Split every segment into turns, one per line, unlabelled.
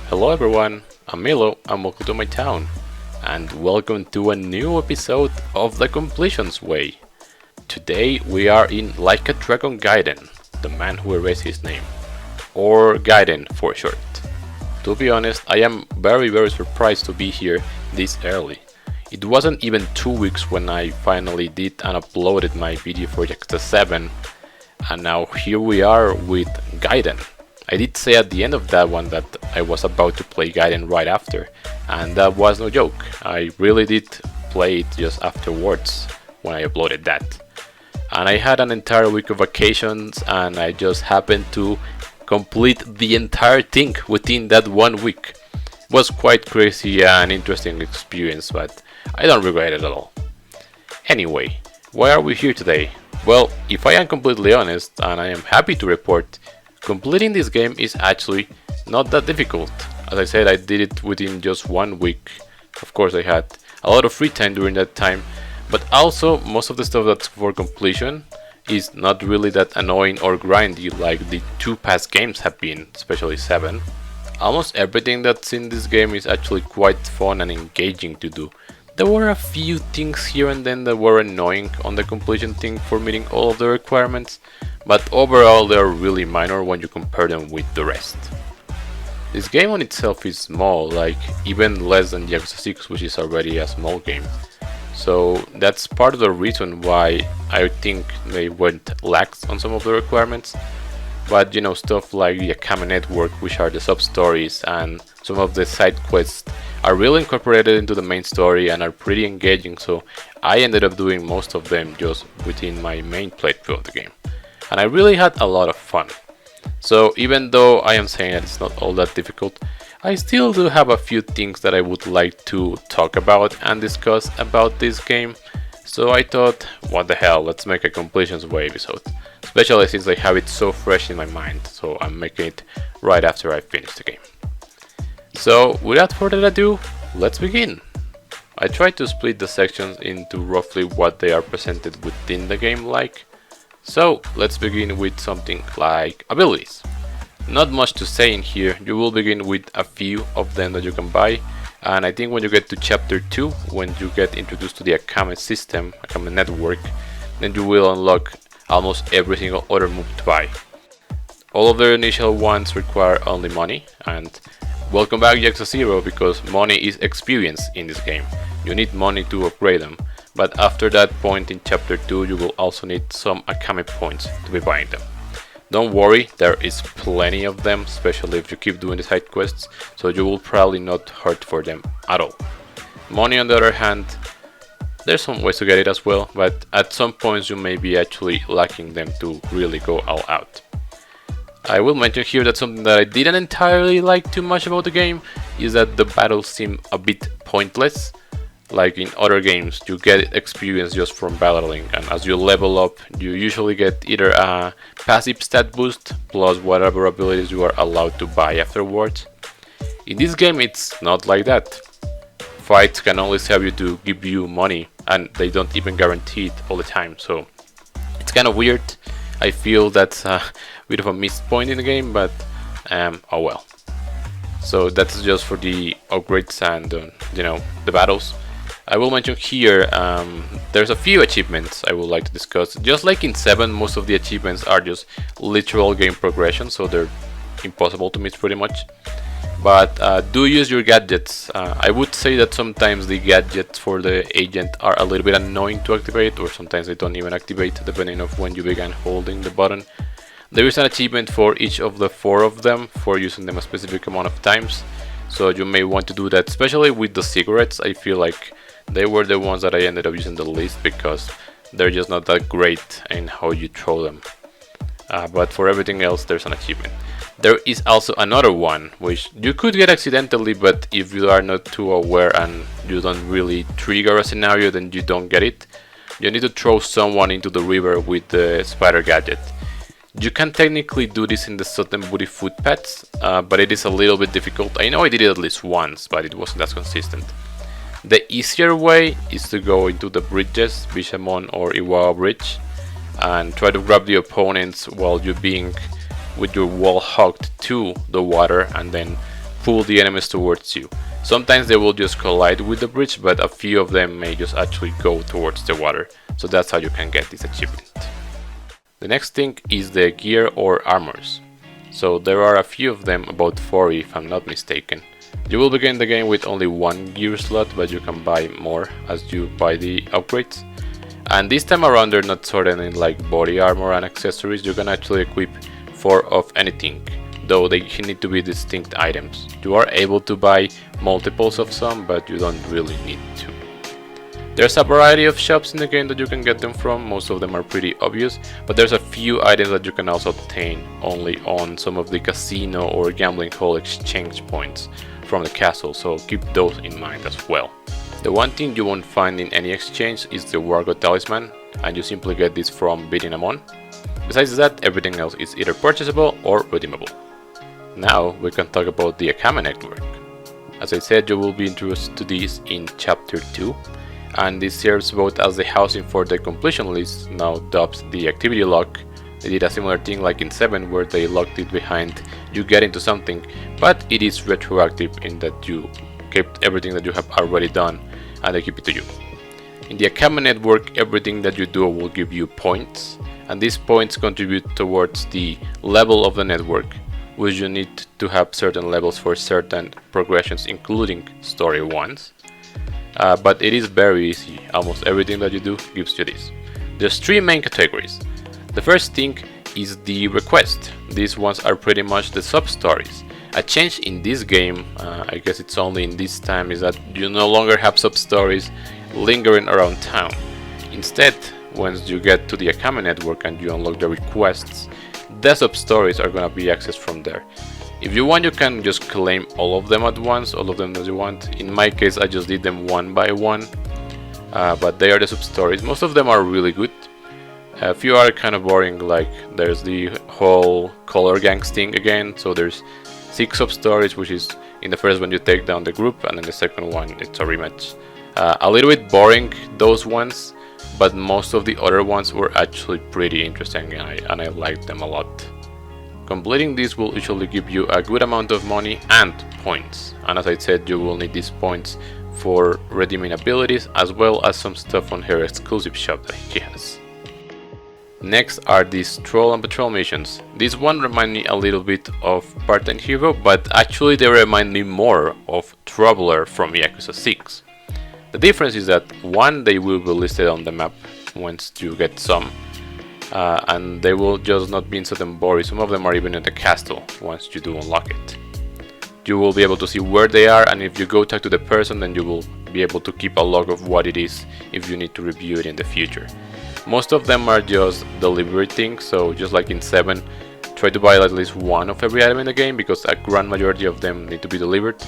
Hello everyone, I'm Milo and welcome to my town, and welcome to a new episode of The Completions Way. Today we are in Like a Dragon Gaiden, the man who erased his name, or Gaiden for short. To be honest, I am very surprised to be here this early. It wasn't even 2 weeks when I finally did and uploaded my video for Yakuza 7, and now here we are with Gaiden. I did say at the end of that one that I was about to play Gaiden right after, and that was no joke. I really did play it just afterwards when I uploaded that. And I had an entire week of vacations and I just happened to complete the entire thing within that 1 week. It was quite crazy and interesting experience, but I don't regret it at all. Anyway, why are we here today? Well, if I am completely honest, and I am happy to report, completing this game is actually not that difficult. As I said, I did it within just 1 week. Of course, I had a lot of free time during that time, but also most of the stuff that's for completion is not really that annoying or grindy like the 2 past games have been, especially 7. Almost everything that's in this game is actually quite fun and engaging to do. There were a few things here and then that were annoying on the completion thing for meeting all of the requirements, but overall they are really minor when you compare them with the rest. This game on itself is small, like even less than Yakuza 6, which is already a small game. So that's part of the reason why I think they went lax on some of the requirements. But you know, stuff like the Akame Network, which are the sub-stories, and some of the side quests are really incorporated into the main story and are pretty engaging, so I ended up doing most of them just within my main playthrough of the game. And I really had a lot of fun. So even though I am saying that it's not all that difficult, I still do have a few things that I would like to talk about and discuss about this game. So I thought, what the hell, let's make a completions way episode. Especially since I have it so fresh in my mind, so I'm making it right after I finish the game. So without further ado, let's begin. I tried to split the sections into roughly what they are presented within the game like. So let's begin with something like abilities. Not much to say in here, you will begin with a few of them that you can buy, and I think when you get to chapter 2, when you get introduced to the Akame system, Akame Network, then you will unlock almost every single other move to buy. All of the initial ones require only money, and welcome back Yakuza 0, because money is experience in this game. You need money to upgrade them. But after that point in chapter 2 you will also need some Akame points to be buying them. Don't worry, there is plenty of them, especially if you keep doing the side quests, so you will probably not hurt for them at all. Money on the other hand, there's some ways to get it as well, but at some points you may be actually lacking them to really go all out. I will mention here that something that I didn't entirely like too much about the game is that the battles seem a bit pointless. Like in other games, you get experience just from battling, and as you level up, you usually get either a passive stat boost plus whatever abilities you are allowed to buy afterwards. In this game, it's not like that. Fights can only serve you to give you money, and they don't even guarantee it all the time, so it's kind of weird. I feel that's a bit of a missed point in the game, but oh well. So that's just for the upgrades and the battles. I will mention here, there's a few achievements I would like to discuss. Just like in 7, most of the achievements are just literal game progression, so they're impossible to miss pretty much. But do use your gadgets. I would say that sometimes the gadgets for the agent are a little bit annoying to activate, or sometimes they don't even activate depending on when you began holding the button. There is an achievement for each of the 4 of them for using them a specific amount of times, so you may want to do that, especially with the cigarettes. I feel like they were the ones that I ended up using the least because they're just not that great in how you throw them. But for everything else, there's an achievement. There is also another one, which you could get accidentally, but if you are not too aware and you don't really trigger a scenario, then you don't get it. You need to throw someone into the river with the spider gadget. You can technically do this in the Sudden Booty footpaths, but it is a little bit difficult. I know I did it at least once, but it wasn't as consistent. The easier way is to go into the bridges, Amon or Iwao Bridge, and try to grab the opponents while you're being with your wall hugged to the water, and then pull the enemies towards you. Sometimes they will just collide with the bridge, but a few of them may just actually go towards the water. So that's how you can get this achievement. The next thing is the gear or armors. So there are a few of them, about 40 if I'm not mistaken. You will begin the game with only one gear slot, but you can buy more as you buy the upgrades. And this time around they're not sorted in like body armor and accessories. You can actually equip 4 of anything, though they need to be distinct items. You are able to buy multiples of some, but you don't really need to. There's a variety of shops in the game that you can get them from. Most of them are pretty obvious, but there's a few items that you can also obtain only on some of the casino or gambling hall exchange points from the castle, so keep those in mind as well. The one thing you won't find in any exchange is the Wargo Talisman, and you simply get this from beating Amon. Besides that, everything else is either purchasable or redeemable. Now we can talk about the Akame Network. As I said, you will be introduced to this in Chapter 2, and this serves both as the housing for the completion list, now dubbed the activity lock. They did a similar thing like in 7 where they locked it behind you get into something, but it is retroactive in that you kept everything that you have already done and they keep it to you. In the Akame Network, everything that you do will give you points, and these points contribute towards the level of the network, which you need to have certain levels for certain progressions, including story ones. But it is very easy. Almost everything that you do gives you this. There's 3 main categories. The first thing is the request. These ones are pretty much the sub-stories. A change in this game, I guess it's only in this time, is that you no longer have sub-stories lingering around town. Instead, once you get to the Akame Network and you unlock the requests, the sub-stories are gonna be accessed from there. If you want, you can just claim all of them at once, all of them that you want. In my case, I just did them one by one, but they are the sub-stories. Most of them are really good. A few are kind of boring, like there's the whole color gangs thing again, so there's 6 sub-stories, which is in the first one you take down the group, and in the second one it's a rematch. A little bit boring, those ones, but most of the other ones were actually pretty interesting, and I liked them a lot. Completing this will usually give you a good amount of money and points, and as I said, you will need these points for redeeming abilities as well as some stuff on her exclusive shop that she has. Next are these Troll and Patrol missions. This one remind me a little bit of Part-Time Hero, but actually they remind me more of Troubler from Yakuza 6. The difference is that one, they will be listed on the map once you get some, and they will just not be in certain boris. Some of them are even in the castle once you do unlock it. You will be able to see where they are, and if you go talk to the person, then you will be able to keep a log of what it is if you need to review it in the future. Most of them are just delivery things, so just like in 7, try to buy at least one of every item in the game because a grand majority of them need to be delivered.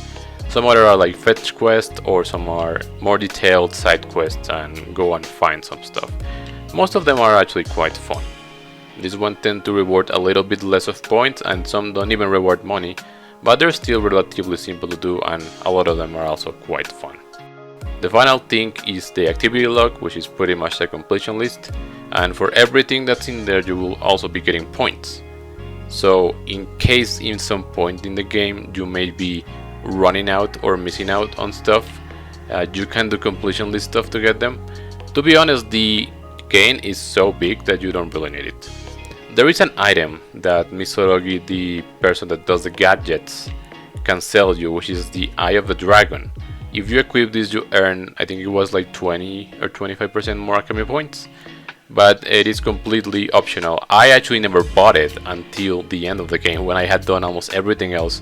Some other are like fetch quests, or some are more detailed side quests and go and find some stuff. Most of them are actually quite fun. This one tend to reward a little bit less of points, and some don't even reward money, but they're still relatively simple to do, and a lot of them are also quite fun. The final thing is the activity log, which is pretty much the completion list, and for everything that's in there you will also be getting points. So in case in some point in the game you may be running out or missing out on stuff, you can do completion list stuff to get them. To be honest, the game is so big that you don't really need it. There is an item that Misorogi, the person that does the gadgets, can sell you, which is the Eye of the Dragon. If you equip this, you earn, I think it was like 20 or 25% more Akame points, but it is completely optional. I actually never bought it until the end of the game when I had done almost everything else,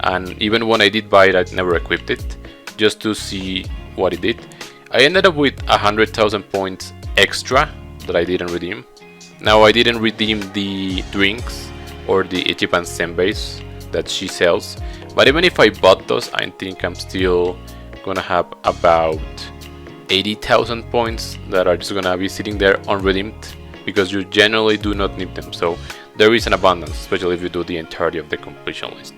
and even when I did buy it, I never equipped it, just to see what it did. I ended up with 100,000 points extra that I didn't redeem. Now, I didn't redeem the drinks or the Ichiban Senbeis that she sells, but even if I bought those, I think I'm still gonna have about 80,000 points that are just gonna be sitting there unredeemed because you generally do not need them, so there is an abundance, especially if you do the entirety of the completion list.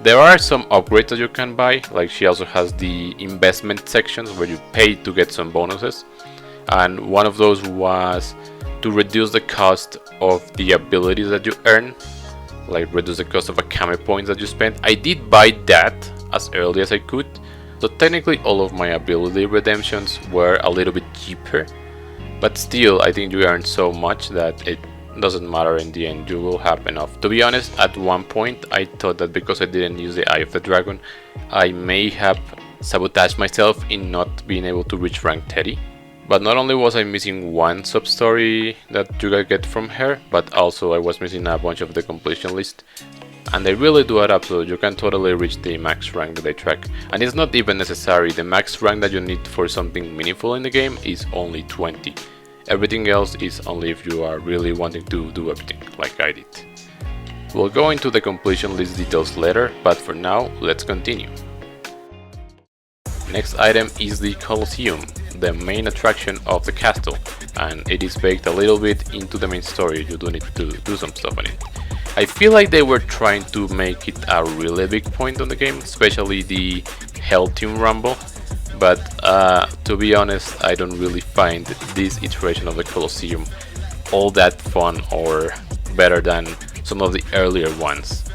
There are some upgrades that you can buy, like she also has the investment sections where you pay to get some bonuses, and one of those was to reduce the cost of the abilities that you earn. like reduce the cost of Akame points that you spent. I did buy that as early as I could, so technically all of my ability redemptions were a little bit cheaper, but still I think you earn so much that it doesn't matter in the end, you will have enough. To be honest, at one point I thought that because I didn't use the Eye of the Dragon, I may have sabotaged myself in not being able to reach rank 30. But not only was I missing one sub-story that you can get from her, but also I was missing a bunch of the completion list. And they really do add up, so you can totally reach the max rank that they track. And it's not even necessary, the max rank that you need for something meaningful in the game is only 20. Everything else is only if you are really wanting to do everything, like I did. We'll go into the completion list details later, but for now, let's continue. Next item is the Coliseum, the main attraction of the castle, and it is baked a little bit into the main story. You do need to do some stuff on it. I feel like they were trying to make it a really big point on the game, especially the Hell Team Rumble, but to be honest, I don't really find this iteration of the Coliseum all that fun or better than some of the earlier ones.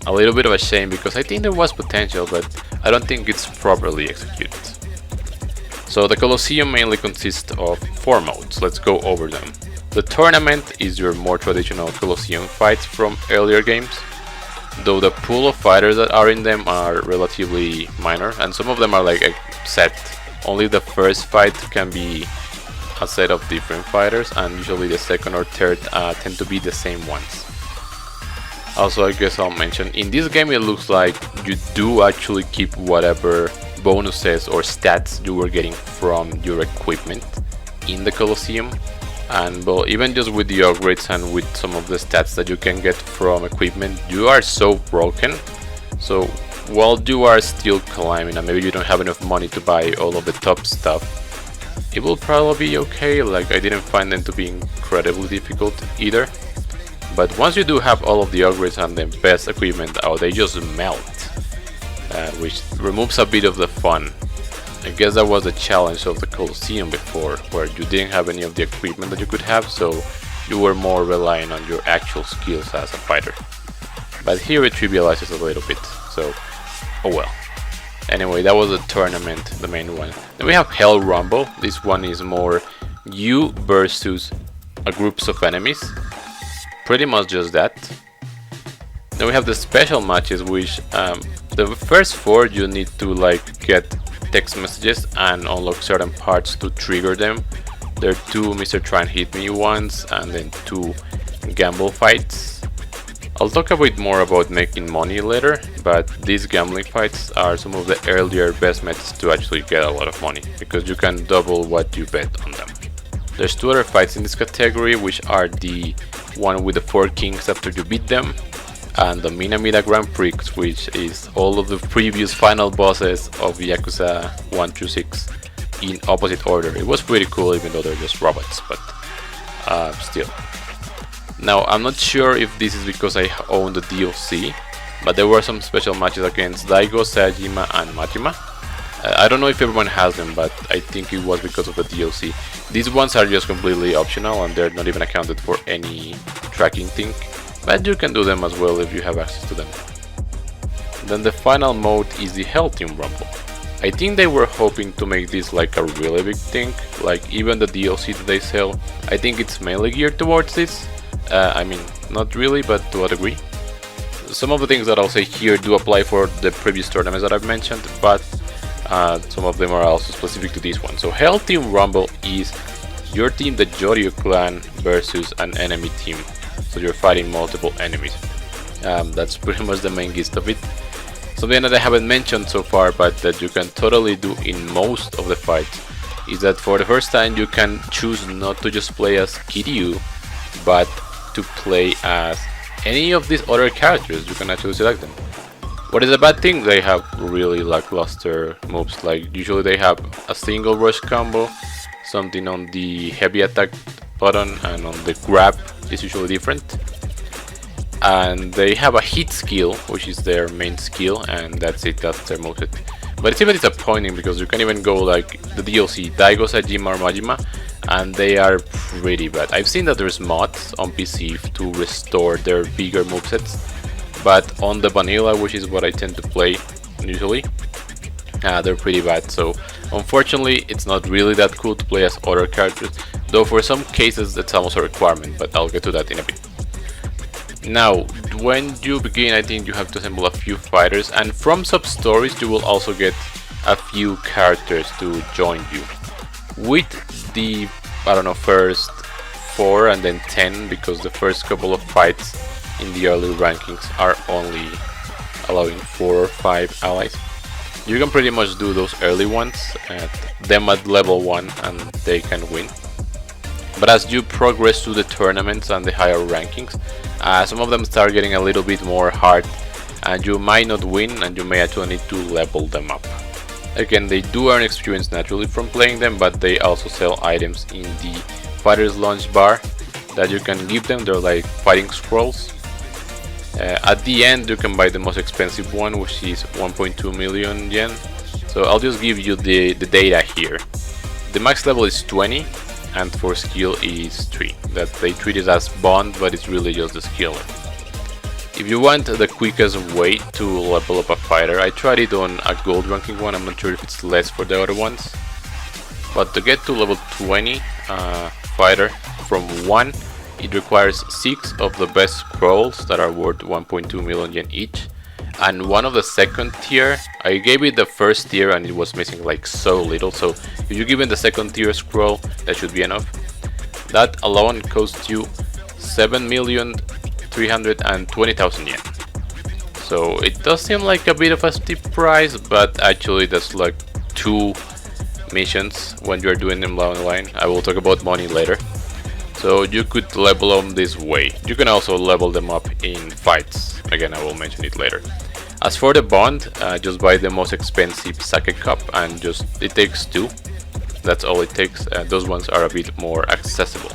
A little bit of a shame because I think there was potential, but I don't think it's properly executed. So the Coliseum mainly consists of 4 modes, let's go over them. The tournament is your more traditional Coliseum fights from earlier games, though the pool of fighters that are in them are relatively minor, and some of them are like a set. Only the first fight can be a set of different fighters, and usually the second or third tend to be the same ones. Also, I guess I'll mention, in this game it looks like you do actually keep whatever bonuses or stats you were getting from your equipment in the Coliseum. And well, even just with the upgrades and with some of the stats that you can get from equipment, you are so broken. So while you are still climbing and maybe you don't have enough money to buy all of the top stuff, it will probably be okay. Like, I didn't find them to be incredibly difficult either. But once you do have all of the upgrades and the best equipment out, they just melt, which removes a bit of the fun. I guess that was the challenge of the Coliseum before, where you didn't have any of the equipment that you could have, so you were more relying on your actual skills as a fighter. But here it trivializes a little bit, so oh well. Anyway, that was the tournament, the main one. Then we have Hell Rumble. This one is more you versus a groups of enemies. Pretty much just that. Then we have the special matches, which the first 4 you need to like get text messages and unlock certain parts to trigger them. There are 2 Mr. Try and Hit Me ones, and then 2 gamble fights. I'll talk a bit more about making money later, but these gambling fights are some of the earlier best methods to actually get a lot of money, because you can double what you bet on them. There's 2 other fights in this category, which are the one with the 4 kings after you beat them, and the Minamida Grand Prix, which is all of the previous final bosses of Yakuza 1 through 6 in opposite order. It was pretty cool, even though they're just robots, but still. Now, I'm not sure if this is because I own the DLC, but there were some special matches against Daigo, Sayajima, and Majima. I don't know if everyone has them, but I think it was because of the DLC. These ones are just completely optional and they're not even accounted for any tracking thing, but you can do them as well if you have access to them. Then the final mode is the Hell Team Rumble. I think they were hoping to make this like a really big thing, like even the DLC that they sell, I think it's mainly geared towards this. I mean, not really, but to a degree. Some of the things that I'll say here do apply for the previous tournaments that I've mentioned, but some of them are also specific to this one. So Hell Team Rumble is your team, the Joryu clan, versus an enemy team. So you're fighting multiple enemies. That's pretty much the main gist of it. Something that I haven't mentioned so far, but that you can totally do in most of the fights, is that for the first time you can choose not to just play as Kiryu, but to play as any of these other characters. You can actually select them. What is a bad thing? They have really lackluster moves. Like, usually they have a single rush combo, something on the heavy attack button, and on the grab is usually different. And they have a hit skill, which is their main skill, and that's it, that's their moveset. But it's even disappointing because you can even go like the DLC, Daigo, Sajima, or Majima, and they are pretty bad. I've seen that there's mods on PC to restore their bigger movesets, but on the vanilla, which is what I tend to play usually, they're pretty bad. So unfortunately, it's not really that cool to play as other characters, though for some cases that's almost a requirement, but I'll get to that in a bit. Now, when you begin, I think you have to assemble a few fighters, and from sub-stories you will also get a few characters to join you. With the, I don't know, first 4 and then 10, because the first couple of fights in the early rankings are only allowing 4 or 5 allies. You can pretty much do those early ones, them at level 1, and they can win. But as you progress through the tournaments and the higher rankings, some of them start getting a little bit more hard, and you might not win, and you may actually need to level them up. Again, they do earn experience naturally from playing them, but they also sell items in the fighter's launch bar that you can give them. They're like fighting scrolls. At the end you can buy the most expensive one, which is 1.2 million yen. So I'll just give you the data here. The max level is 20, and for skill is 3. That they treat it as bond, but it's really just the skill. If you want the quickest way to level up a fighter, I tried it on a gold ranking one. I'm not sure if it's less for the other ones, but to get to level 20 fighter from 1, it requires 6 of the best scrolls that are worth 1.2 million yen each, and one of the second tier. I gave it the first tier and it was missing like so little, so if you give it the second tier scroll, that should be enough. That alone costs you 7,320,000 yen. So it does seem like a bit of a steep price, but actually that's like 2 missions when you're doing them online. I will talk about money later. So you could level them this way. You can also level them up in fights. Again, I will mention it later. As for the bond, just buy the most expensive sake cup, and it takes 2. That's all it takes. Those ones are a bit more accessible.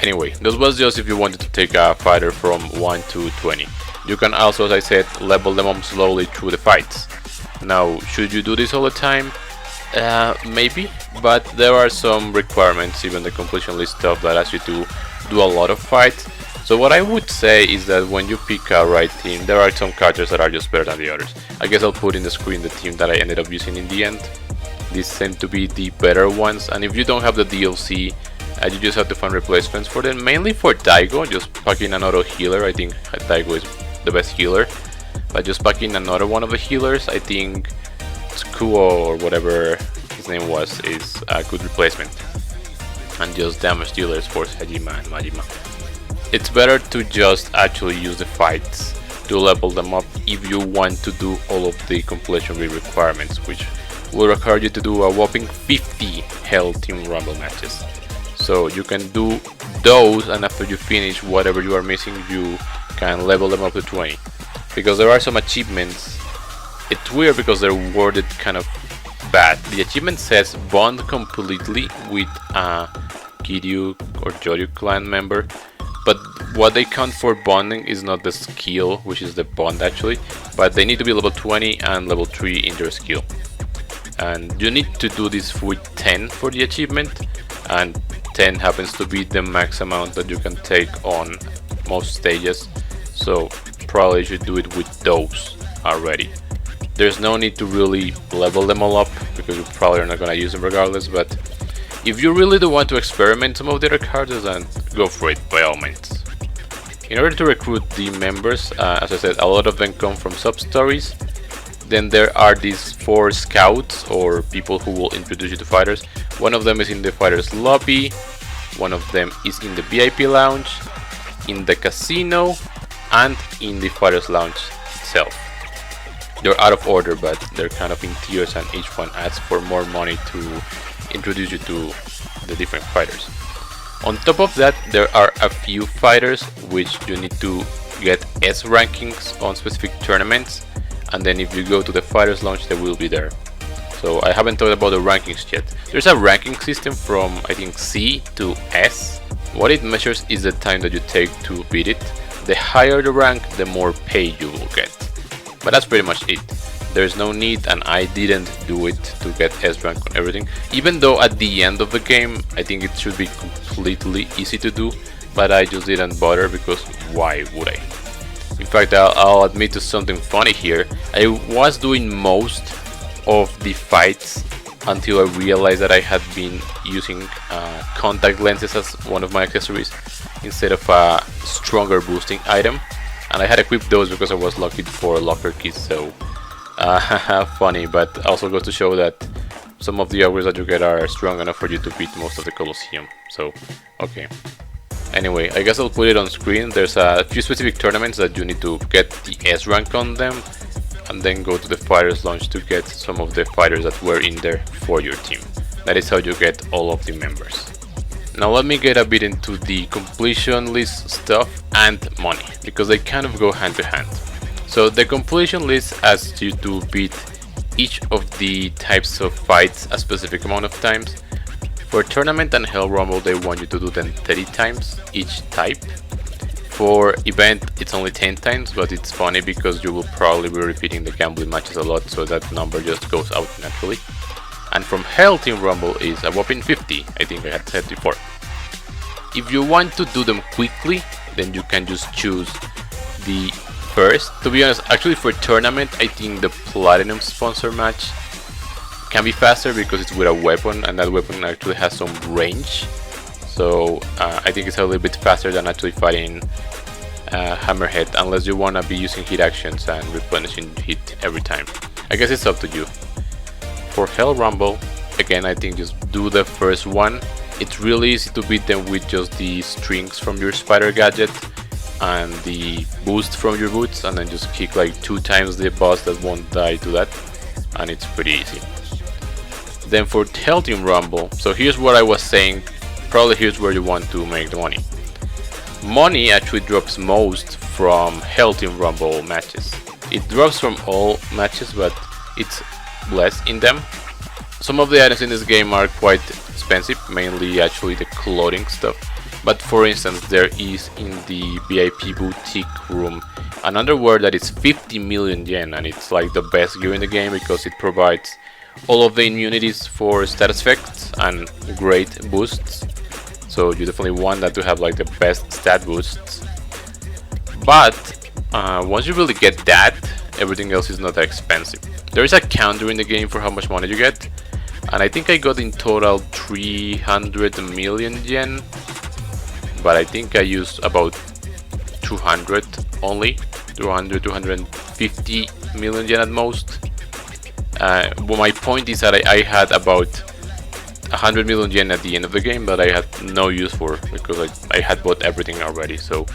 Anyway, this was just if you wanted to take a fighter from 1 to 20. You can also, as I said, level them up slowly through the fights. Now, should you do this all the time? Maybe, but there are some requirements, even the completion list stuff, that asks you to do a lot of fights. So what I would say is that when you pick a right team, there are some characters that are just better than the others. I guess I'll put in the screen the team that I ended up using in the end. These tend to be the better ones, and if you don't have the DLC, you just have to find replacements for them. Mainly for Daigo, just packing an auto healer. I think Daigo is the best healer, but just packing another one of the healers, I think Tsukuo or whatever his name was is a good replacement. And just damage dealers for Hajima and Majima. It's better to just actually use the fights to level them up if you want to do all of the completion requirements, which will require you to do a whopping 50 Hell Team Rumble matches. So you can do those, and after you finish whatever you are missing, you can level them up to 20. Because there are some achievements. It's weird because they're worded kind of bad. The achievement says bond completely with a Kiryu or Joryu clan member, but what they count for bonding is not the skill, which is the bond actually, but they need to be level 20 and level 3 in their skill. And you need to do this with 10 for the achievement, and 10 happens to be the max amount that you can take on most stages, so probably you should do it with those already. There's no need to really level them all up because you probably are not gonna use them regardless, but if you really do want to experiment some of the other characters, then go for it by all means. In order to recruit the members, as I said, a lot of them come from sub-stories. Then there are these 4 scouts or people who will introduce you to fighters. One of them is in the fighters lobby, one of them is in the VIP lounge, in the casino, and in the fighters lounge itself. They're out of order, but they're kind of in tiers, and each one asks for more money to introduce you to the different fighters. On top of that, there are a few fighters which you need to get S rankings on specific tournaments, and then if you go to the fighters launch, they will be there. So I haven't talked about the rankings yet. There's a ranking system from I think C to S. What it measures is the time that you take to beat it. The higher the rank, the more pay you will get. But that's pretty much it. There's no need, and I didn't do it to get S rank on everything, even though at the end of the game I think it should be completely easy to do, but I just didn't bother because why would I? In fact, I'll admit to something funny here. I was doing most of the fights until I realized that I had been using contact lenses as one of my accessories instead of a stronger boosting item, and I had equipped those because I was looking for locker keys, so funny, but also goes to show that some of the ogres that you get are strong enough for you to beat most of the Coliseum, so okay. Anyway, I guess I'll put it on screen. There's a few specific tournaments that you need to get the S rank on them, and then go to the fighters launch to get some of the fighters that were in there for your team. That is how you get all of the members. Now let me get a bit into the completion list stuff and money, because they kind of go hand to hand. So the completion list asks you to beat each of the types of fights a specific amount of times. For Tournament and Hell Rumble they want you to do them 30 times each type. For Event it's only 10 times, but it's funny because you will probably be repeating the gambling matches a lot, so that number just goes out naturally. And from Hell Team Rumble is a whopping 50, I think I had said before. If you want to do them quickly, then you can just choose the first. To be honest, actually for Tournament I think the Platinum sponsor match can be faster because it's with a weapon, and that weapon actually has some range. So I think it's a little bit faster than actually fighting Hammerhead, unless you want to be using hit actions and replenishing hit every time. I guess it's up to you. For Hell Rumble, again I think just do the first one. It's really easy to beat them with just the strings from your spider gadget and the boost from your boots, and then just kick like 2 times the boss that won't die to that, and it's pretty easy. Then for Hell Team Rumble, so here's what I was saying, probably here's where you want to make the money. Money actually drops most from Hell Team Rumble matches. It drops from all matches, but it's less in them. Some of the items in this game are quite expensive, mainly actually the clothing stuff. But for instance, there is in the VIP boutique room an underwear that is 50 million yen, and it's like the best gear in the game because it provides all of the immunities for status effects and great boosts. So you definitely want that to have like the best stat boosts. But once you really get that, everything else is not that expensive. There is a counter in the game for how much money you get, and I think I got in total 300 million yen, but I think I used about 200 only, 250 million yen at most. Well, my point is that I had about 100 million yen at the end of the game that I had no use for because I had bought everything already. So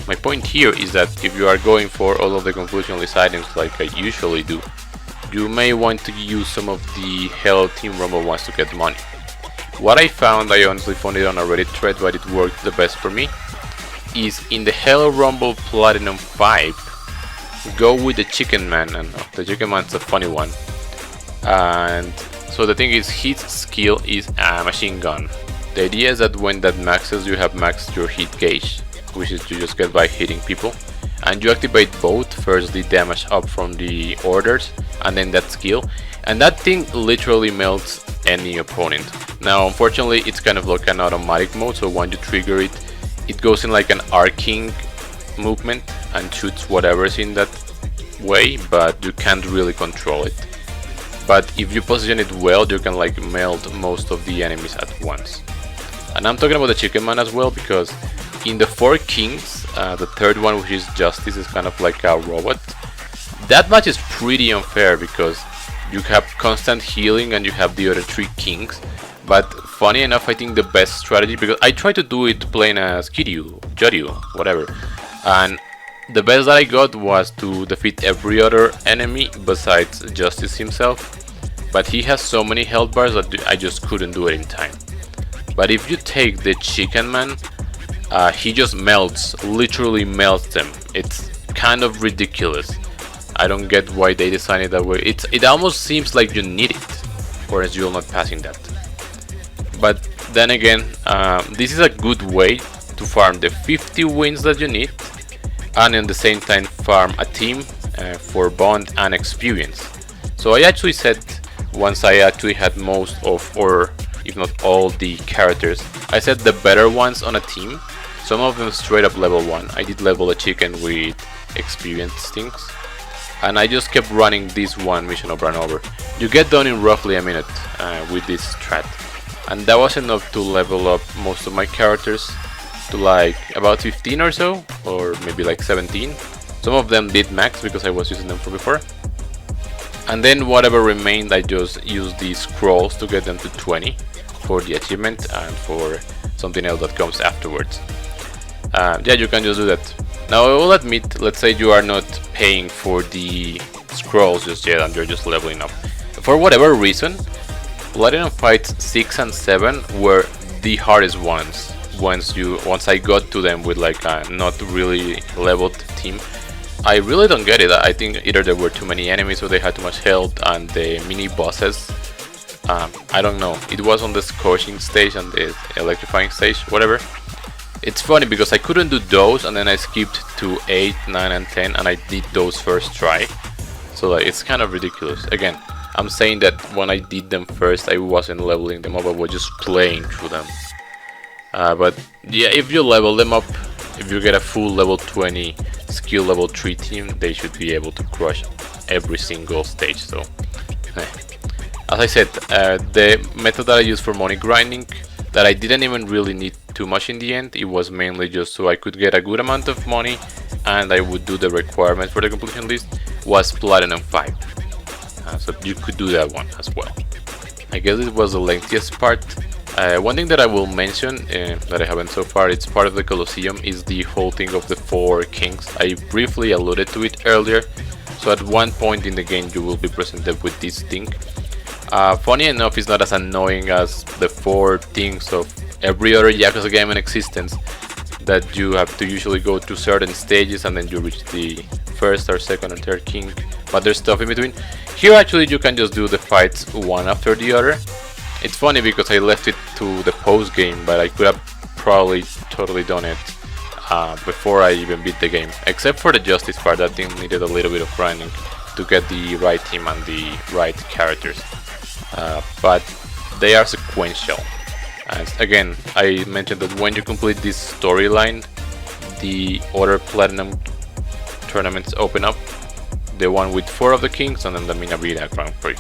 my point here is that if you are going for all of the completion list items like I usually do, you may want to use some of the Hell Team Rumble ones to get money. What I found, I honestly found it on a Reddit thread, but it worked the best for me, is in the Hell Rumble Platinum 5, go with the Chicken Man, and the Chicken Man's a funny one. And so the thing is, his skill is a machine gun. The idea is that when that maxes, you have maxed your hit gauge, which is you just get by hitting people, and you activate both, first the damage up from the orders and then that skill, and that thing literally melts any opponent. Now unfortunately it's kind of like an automatic mode, so when you trigger it, it goes in like an arcing movement and shoots whatever's in that way, but you can't really control it. But if you position it well, you can like melt most of the enemies at once. And I'm talking about the Chicken Man as well, because in the 4 Kings, the third one, which is Justice, is kind of like a robot. That match is pretty unfair because you have constant healing and you have the other 3 Kings. But funny enough, I think the best strategy, because I tried to do it playing as Kiryu, Joryu, whatever, and the best that I got was to defeat every other enemy besides Justice himself, but he has so many health bars that I just couldn't do it in time. But if you take the Chicken Man, he just melts, literally melts them. It's kind of ridiculous. I don't get why they designed it that way. It almost seems like you need it, or else you're not passing that. But then again, this is a good way to farm the 50 wins that you need, and at the same time farm a team for bond and experience. So I actually said once I actually had most of, or if not all, the characters, I said the better ones on a team. Some of them straight up level 1. I did level a chicken with experience things, and I just kept running this one mission over and over. You get done in roughly a minute with this strat, and that was enough to level up most of my characters to like about 15 or so, or maybe like 17. Some of them did max because I was using them from before. And then whatever remained, I just used these scrolls to get them to 20 for the achievement and for something else that comes afterwards. Yeah, you can just do that. Now I will admit, let's say you are not paying for the scrolls just yet and you're just leveling up. For whatever reason, Platinum Fights 6 and 7 were the hardest ones once I got to them with like a not really leveled team. I really don't get it. I think either there were too many enemies or they had too much health, and the mini bosses, I don't know. It was on the scorching stage and the electrifying stage, whatever. It's funny because I couldn't do those and then I skipped to 8, 9 and 10 and I did those first try. So like, it's kind of ridiculous. Again, I'm saying that when I did them first I wasn't leveling them up, I was just playing through them. But yeah, if you level them up, if you get a full level 20 skill level 3 team, they should be able to crush every single stage. So as I said, the method that I used for money grinding, that I didn't even really need too much in the end, it was mainly just so I could get a good amount of money and I would do the requirements for the completion list, was Platinum 5. So you could do that one as well. I guess it was the lengthiest part. One thing that I will mention that I haven't so far, it's part of the Coliseum, is the whole thing of the 4 kings. I briefly alluded to it earlier. So at one point in the game you will be presented with this thing. Funny enough, it's not as annoying as the 4 things of every other Yakuza game in existence, that you have to usually go to certain stages and then you reach the first or second or third king, but there's stuff in between. Here actually you can just do the fights one after the other. It's funny because I left it to the post game, but I could have probably totally done it before I even beat the game, except for the justice part. That thing needed a little bit of grinding to get the right team and the right characters, but they are sequential. And again, I mentioned that when you complete this storyline, the other platinum tournaments open up, the one with 4 of the kings and then the Minabida Grand Prix.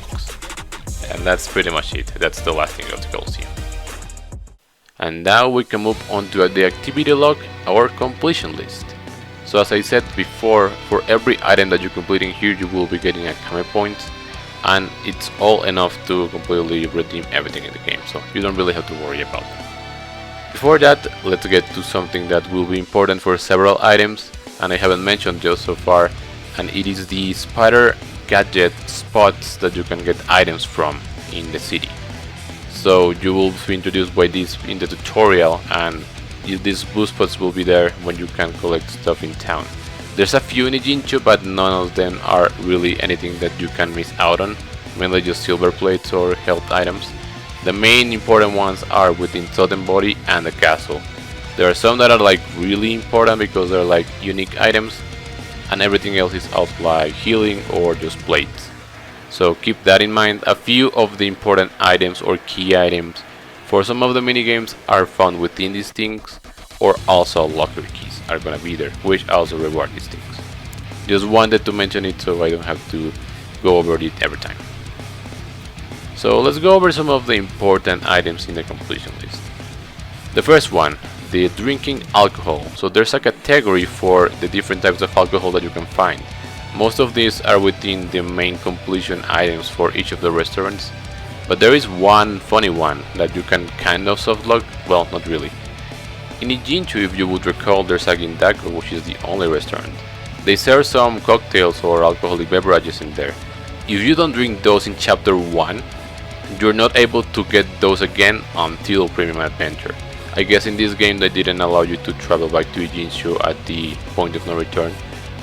And that's pretty much it. That's the last thing of the Coliseum. And now we can move on to the activity log, our completion list. So as I said before, for every item that you complete in here, you will be getting Akame points, and it's all enough to completely redeem everything in the game, so you don't really have to worry about it. Before that, let's get to something that will be important for several items, and I haven't mentioned just so far, and it is the spider gadget spots that you can get items from in the city. So you will be introduced by this in the tutorial, and these blue spots will be there when you can collect stuff in town. There's a few in Ijincho, but none of them are really anything that you can miss out on, mainly just silver plates or health items. The main important ones are within Totem Body and the castle. There are some that are like really important because they're like unique items, and everything else is out like healing or just plates. So keep that in mind. A few of the important items or key items for some of the minigames are found within these things, or also locker keys are gonna be there, which also reward these things. Just wanted to mention it so I don't have to go over it every time. So let's go over some of the important items in the completion list. The first one, the drinking alcohol. So there's a category for the different types of alcohol that you can find. Most of these are within the main completion items for each of the restaurants, but there is one funny one that you can kind of softlock, well, not really. In Ijincho, if you would recall, there's a Gindako, which is the only restaurant. They serve some cocktails or alcoholic beverages in there. If you don't drink those in chapter 1, you're not able to get those again until Premium Adventure. I guess in this game they didn't allow you to travel back to Ijincho at the point of no return,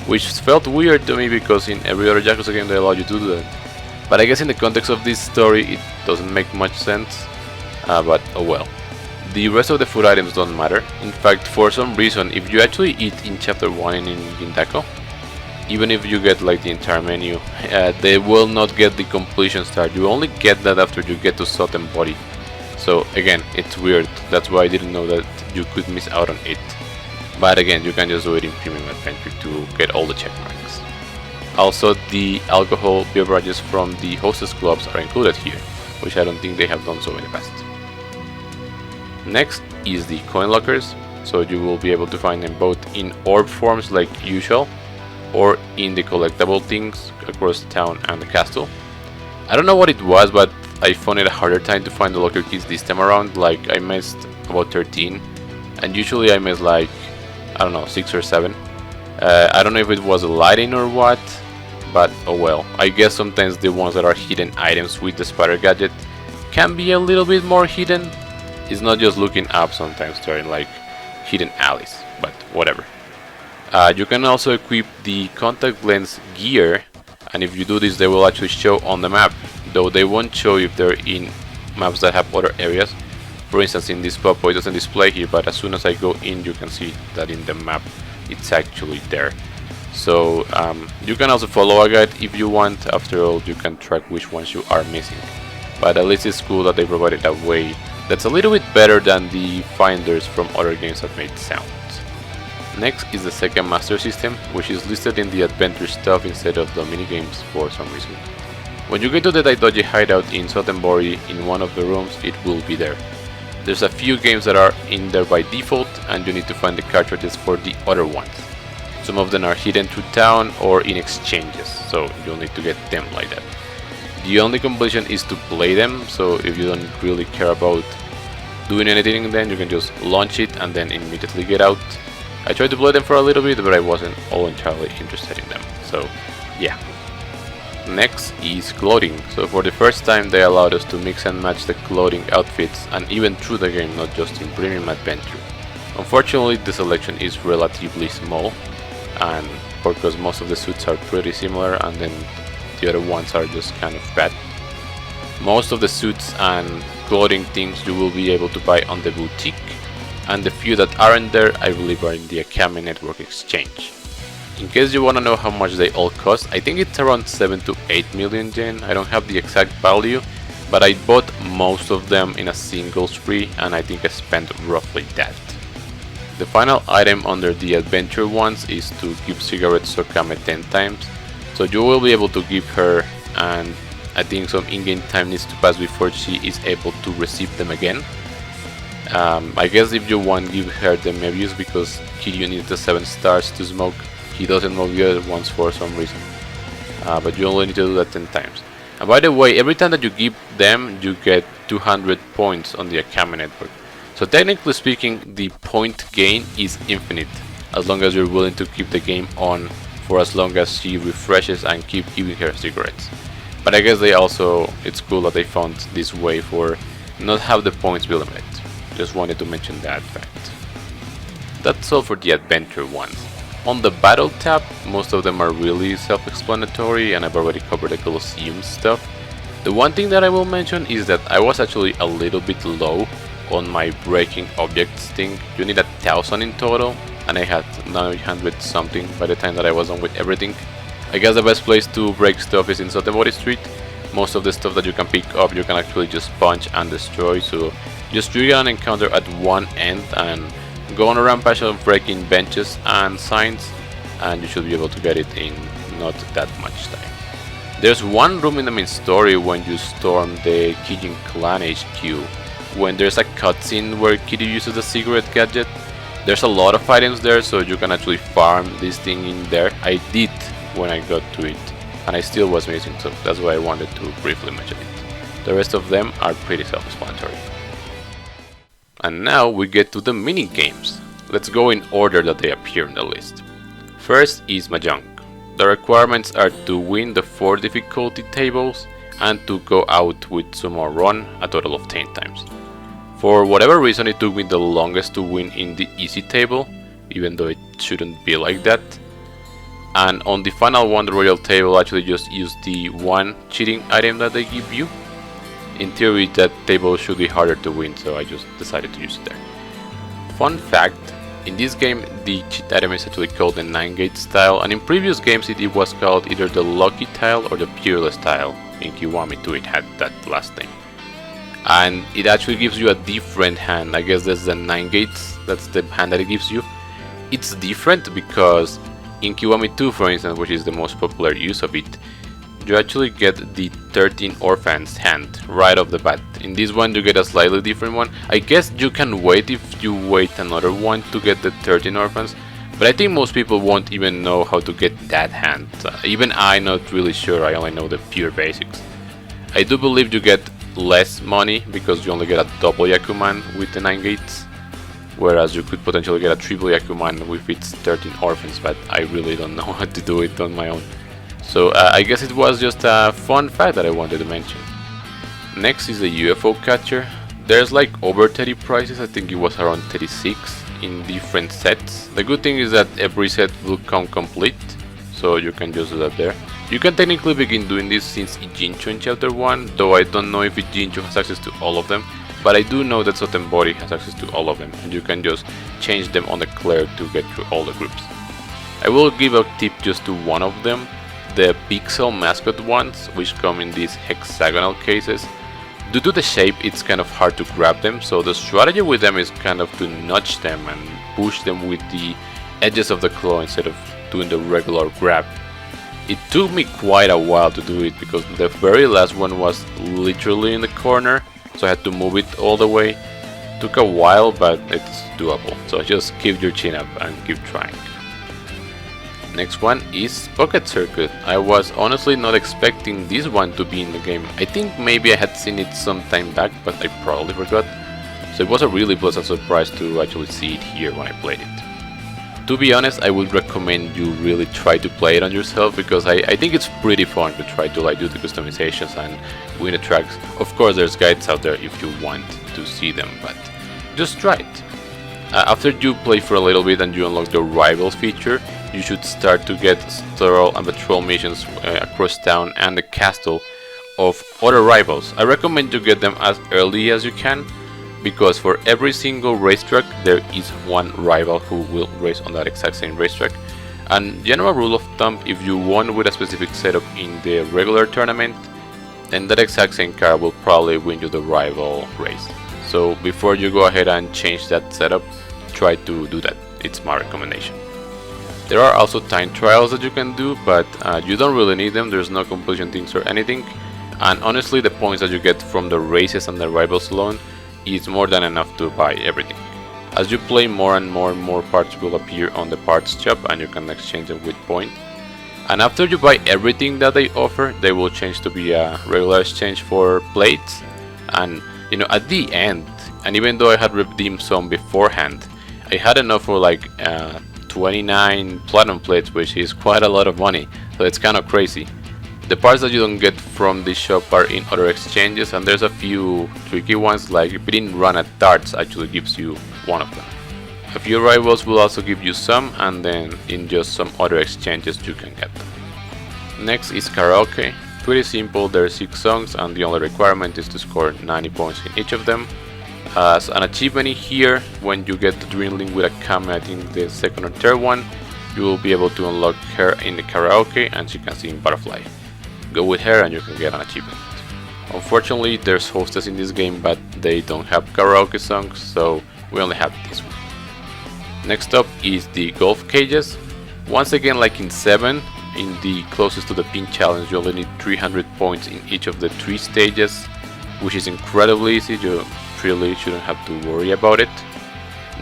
which felt weird to me because in every other Yakuza game they allow you to do that. But I guess in the context of this story it doesn't make much sense, but oh well. The rest of the food items don't matter. In fact, for some reason, if you actually eat in chapter 1 and in Gindako, even if you get like the entire menu, they will not get the completion star. You only get that after you get to Southern Body. So again, it's weird. That's why I didn't know that you could miss out on it. But again, you can just do it in Premium Adventure to get all the check marks. Also, the alcohol beverages from the Hostess clubs are included here, which I don't think they have done so in the past. Next is the coin lockers, so you will be able to find them both in orb forms like usual, or in the collectible things across the town and the castle. I don't know what it was, but I found it a harder time to find the locker keys this time around. Like, I missed about 13, and usually I miss like, I don't know, 6 or 7. I don't know if it was a lighting or what, but oh well. I guess sometimes the ones that are hidden items with the spider gadget can be a little bit more hidden. It's not just looking up, sometimes they're in like hidden alleys, but whatever. You can also equip the contact lens gear, and if you do this they will actually show on the map, though they won't show if they're in maps that have other areas. For instance, in this Popo it doesn't display here, but as soon as I go in you can see that in the map it's actually there. So you can also follow a guide if you want. After all, you can track which ones you are missing, but at least it's cool that they provided a way that's a little bit better than the finders from other games that made sounds. Next is the Sega Master System, which is listed in the adventure stuff instead of the minigames for some reason. When you get to the Daidoji hideout in Sotenbori, in one of the rooms, it will be there. There's a few games that are in there by default, and you need to find the cartridges for the other ones. Some of them are hidden through town or in exchanges, so you'll need to get them like that. The only completion is to play them, so if you don't really care about doing anything, then you can just launch it and then immediately get out. I tried to play them for a little bit, but I wasn't all entirely interested in them, so yeah. Next is clothing. So for the first time they allowed us to mix and match the clothing outfits, and even through the game, not just in Premium Adventure. Unfortunately the selection is relatively small, and because most of the suits are pretty similar and then the other ones are just kind of bad. Most of the suits and clothing things you will be able to buy on the boutique, and the few that aren't there I believe are in the Akame Network exchange. In case you want to know how much they all cost, I think it's around 7 to 8 million yen. I don't have the exact value, but I bought most of them in a single spree, and I think I spent roughly that. The final item under the adventure ones is to give cigarettes to Akame 10 times, so you will be able to give her, and I think some in-game time needs to pass before she is able to receive them again. I guess if you want, give her the Mebius, because Kiryu needs the 7 stars to smoke. He doesn't smoke the other ones for some reason, but you only need to do that 10 times. And by the way, every time that you give them you get 200 points on the Akame Network. So technically speaking, the point gain is infinite, as long as you're willing to keep the game on for as long as she refreshes and keep giving her cigarettes. But I guess it's cool that they found this way for not have the points be limited. Just wanted to mention that fact. That's all for the adventure ones. On the battle tab, most of them are really self-explanatory, and I've already covered the Coliseum stuff. The one thing that I will mention is that I was actually a little bit low on my breaking objects thing. You need 1,000 in total, and I had 900 something by the time that I was done with everything. I guess the best place to break stuff is in Sotenbori Street. Most of the stuff that you can pick up you can actually just punch and destroy, so just trigger an encounter at one end and go on a rampage of breaking benches and signs, and you should be able to get it in not that much time. There's one room in the main story when you storm the Kijin Clan HQ, when there's a cutscene where Kiryu uses the cigarette gadget. There's a lot of items there, so you can actually farm this thing in there. I did when I got to it, and I still was missing, so that's why I wanted to briefly mention it. The rest of them are pretty self-explanatory. And now we get to the mini games. Let's go in order that they appear in the list. First is Mahjong. The requirements are to win the 4 difficulty tables and to go out with Sumo Run a total of 10 times. For whatever reason it took me the longest to win in the easy table, even though it shouldn't be like that. And on the final one, the royal table, actually just use the one cheating item that they give you. In theory that table should be harder to win, so I just decided to use it there. Fun fact, In this game, the cheat item is actually called the 9-gate style, and in previous games it was called either the Lucky tile or the Peerless tile. In Kiwami 2 it had that last name. And it actually gives you a different hand. I guess that's the 9 gates, that's the hand that it gives you. It's different because in Kiwami 2, for instance, which is the most popular use of it, you actually get the 13 orphans hand right off the bat. In this one you get a slightly different one. I guess you can wait if you wait another one to get the 13 orphans, but I think most people won't even know how to get that hand. Even I'm not really sure, I only know the pure basics. I do believe you get less money because you only get a double Yakuman with the 9 gates, whereas you could potentially get a triple Yakuman with its 13 orphans, but I really don't know how to do it on my own. So I guess it was just a fun fact that I wanted to mention. Next is the UFO Catcher. There's like over 30 prices, I think it was around 36 in different sets. The good thing is that every set will come complete, so you can just do that there. You can technically begin doing this since Ijincho in chapter 1, though I don't know if Ijincho has access to all of them, but I do know that Sotenbori has access to all of them, and you can just change them on the cleric to get through all the groups. I will give a tip just to one of them. The pixel mascot ones, which come in these hexagonal cases. Due to the shape, it's kind of hard to grab them, so the strategy with them is kind of to nudge them and push them with the edges of the claw instead of doing the regular grab. It took me quite a while to do it because the very last one was literally in the corner, so I had to move it all the way. Took a while, but it's doable, so just keep your chin up and keep trying. Next one is Pocket Circuit. I was honestly not expecting this one to be in the game. I think maybe I had seen it some time back, but I probably forgot. So it was a really pleasant surprise to actually see it here when I played it. To be honest, I would recommend you really try to play it on yourself because I think it's pretty fun to try to like do the customizations and win the tracks. Of course there's guides out there if you want to see them, but just try it. After you play for a little bit and you unlock the rivals feature, you should start to get sterile and patrol missions across town and the castle of other rivals. I recommend you get them as early as you can, because for every single racetrack there is one rival who will race on that exact same racetrack. And general rule of thumb, if you won with a specific setup in the regular tournament, then that exact same car will probably win you the rival race. So before you go ahead and change that setup, try to do that. It's my recommendation. There are also time trials that you can do, but you don't really need them. There's no completion things or anything, and honestly the points that you get from the races and the rivals alone is more than enough to buy everything. As you play, more and more parts will appear on the parts shop and you can exchange them with points. And after you buy everything that they offer, they will change to be a regular exchange for plates. And you know, at the end, and even though I had redeemed some beforehand, I had enough for like 29 platinum plates, which is quite a lot of money, so it's kind of crazy. The parts that you don't get from this shop are in other exchanges, and there's a few tricky ones, like beating run at darts actually gives you one of them. A few rivals will also give you some, and then in just some other exchanges you can get them. Next is Karaoke. Pretty simple, there are 6 songs and the only requirement is to score 90 points in each of them. As an achievement here, when you get the Dream Link with Akame, I think the second or third one, you will be able to unlock her in the karaoke and she can sing Butterfly. Go with her and you can get an achievement. Unfortunately, there's Hostesses in this game, but they don't have karaoke songs, so we only have this one. Next up is the golf cages. Once again, like in 7, in the closest to the pin challenge, you only need 300 points in each of the 3 stages, which is incredibly easy. You really shouldn't have to worry about it.